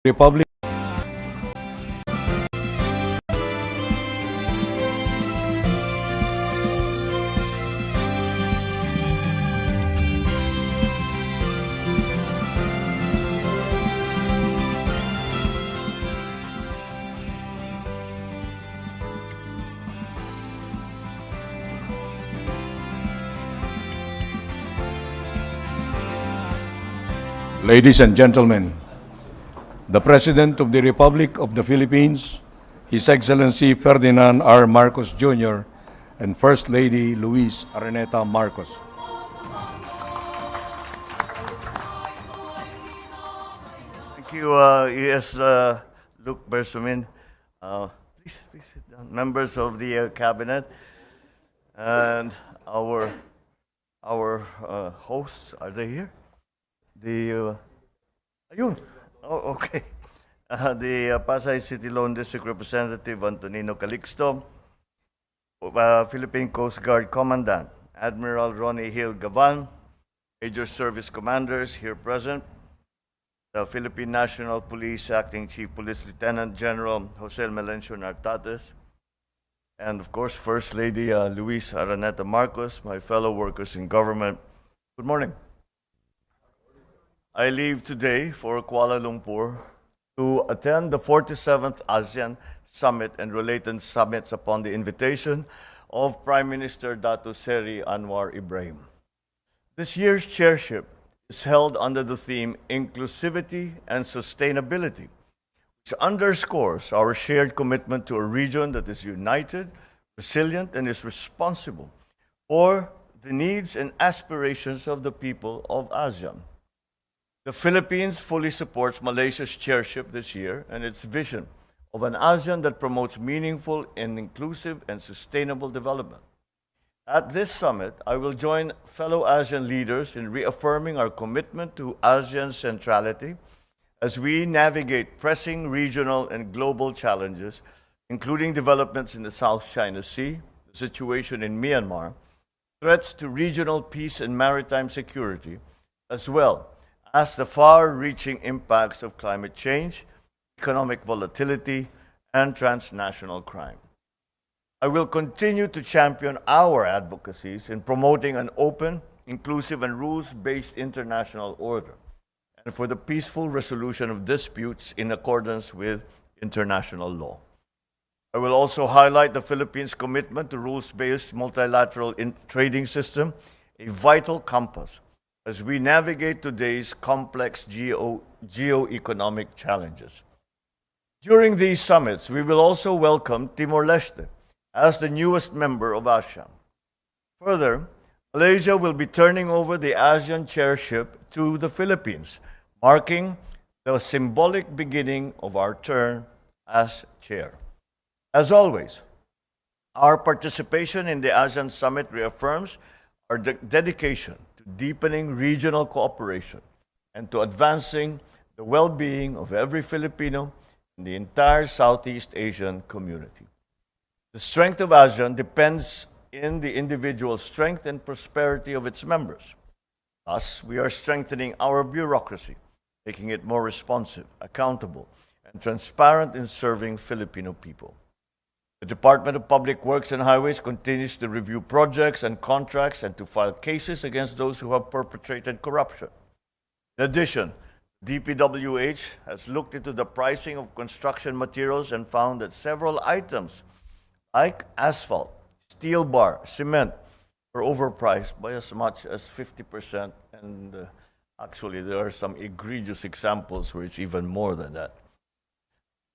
Republic. Ladies and gentlemen, the President of the Republic of the Philippines, His Excellency Ferdinand R. Marcos Jr., and First Lady Luis Araneta Marcos. Thank you, Luke Bersumin. Please sit down. Members of the cabinet and our hosts, are they here? Ayun. Oh, okay. The Pasay City Lone District Representative Antonino Calixto, Philippine Coast Guard Commandant Admiral Ronnie Hill Gavan, Major Service Commanders here present, the Philippine National Police Acting Chief Police Lieutenant General Jose Melencio Nartates, and of course First Lady Luis Araneta Marcos, my fellow workers in government. Good morning. I leave today for Kuala Lumpur to attend the 47th ASEAN Summit and related summits upon the invitation of Prime Minister Dato Seri Anwar Ibrahim. This year's chairship is held under the theme Inclusivity and Sustainability, which underscores our shared commitment to a region that is united, resilient, and is responsible for the needs and aspirations of the people of ASEAN. The Philippines fully supports Malaysia's chairship this year and its vision of an ASEAN that promotes meaningful and inclusive and sustainable development. At this summit, I will join fellow ASEAN leaders in reaffirming our commitment to ASEAN centrality as we navigate pressing regional and global challenges, including developments in the South China Sea, the situation in Myanmar, threats to regional peace and maritime security, as well as the far-reaching impacts of climate change, economic volatility, and transnational crime. I will continue to champion our advocacies in promoting an open, inclusive, and rules-based international order, and for the peaceful resolution of disputes in accordance with international law. I will also highlight the Philippines' commitment to rules-based multilateral trading system, a vital compass as we navigate today's complex geo-economic challenges. During these summits, we will also welcome Timor-Leste as the newest member of ASEAN. Further, Malaysia will be turning over the ASEAN chairship to the Philippines, marking the symbolic beginning of our term as chair. As always, our participation in the ASEAN Summit reaffirms our dedication to deepening regional cooperation and to advancing the well-being of every Filipino in the entire Southeast Asian community. The strength of ASEAN depends in the individual strength and prosperity of its members. Thus, we are strengthening our bureaucracy, making it more responsive, accountable, and transparent in serving Filipino people. The Department of Public Works and Highways continues to review projects and contracts and to file cases against those who have perpetrated corruption. In addition, DPWH has looked into the pricing of construction materials and found that several items like asphalt, steel bar, cement were overpriced by as much as 50%, and actually there are some egregious examples where it's even more than that.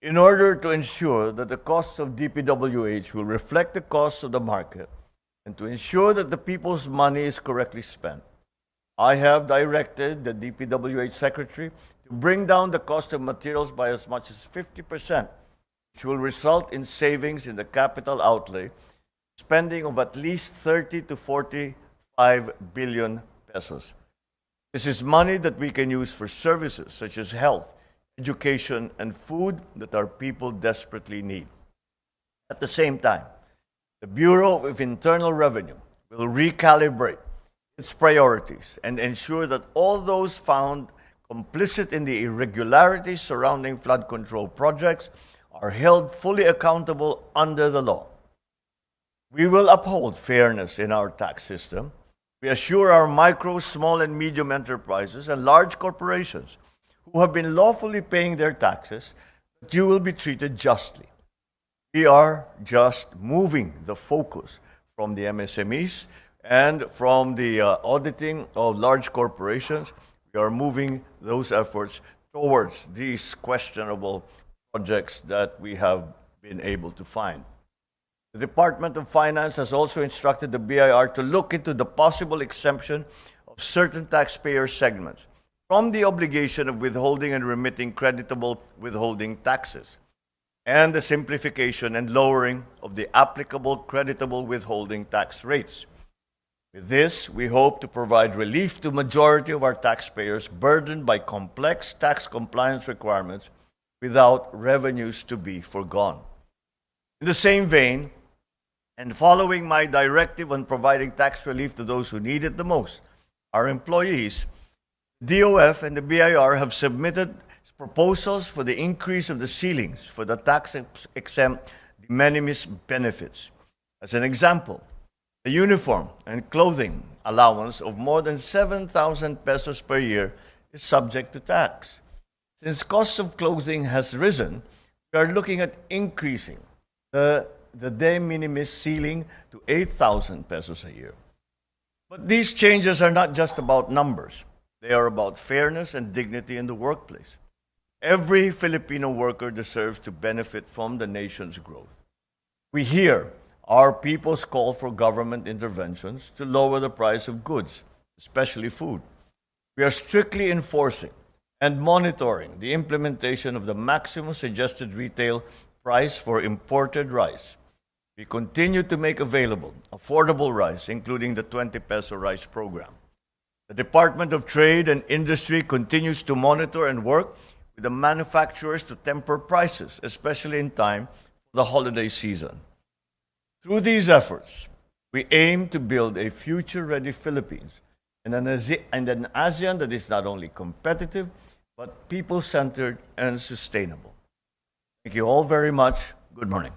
In order to ensure that the costs of DPWH will reflect the costs of the market and to ensure that the people's money is correctly spent, I have directed the DPWH Secretary to bring down the cost of materials by as much as 50%, which will result in savings in the capital outlay, spending of at least 30 to 45 billion pesos. This is money that we can use for services such as health, education, and food that our people desperately need. At the same time, the Bureau of Internal Revenue will recalibrate its priorities and ensure that all those found complicit in the irregularities surrounding flood control projects are held fully accountable under the law. We will uphold fairness in our tax system. We assure our micro, small, and medium enterprises and large corporations who have been lawfully paying their taxes that you will be treated justly. We are just moving the focus from the MSMEs and from the auditing of large corporations. We are moving those efforts towards these questionable projects that we have been able to find. The Department of Finance has also instructed the BIR to look into the possible exemption of certain taxpayer segments from the obligation of withholding and remitting creditable withholding taxes, and the simplification and lowering of the applicable creditable withholding tax rates. With this, we hope to provide relief to majority of our taxpayers burdened by complex tax compliance requirements without revenues to be foregone. In the same vein, and following my directive on providing tax relief to those who need it the most, our employees, DOF and the BIR have submitted proposals for the increase of the ceilings for the tax-exempt de minimis benefits. As an example, the uniform and clothing allowance of more than 7,000 pesos per year is subject to tax. Since cost of clothing has risen, we are looking at increasing the de minimis ceiling to 8,000 pesos a year. But these changes are not just about numbers. They are about fairness and dignity in the workplace. Every Filipino worker deserves to benefit from the nation's growth. We hear our people's call for government interventions to lower the price of goods, especially food. We are strictly enforcing and monitoring the implementation of the maximum suggested retail price for imported rice. We continue to make available affordable rice, including the 20 peso rice program. The Department of Trade and Industry continues to monitor and work with the manufacturers to temper prices, especially in time for the holiday season. Through these efforts, we aim to build a future-ready Philippines and an ASEAN that is not only competitive, but people-centered and sustainable. Thank you all very much. Good morning.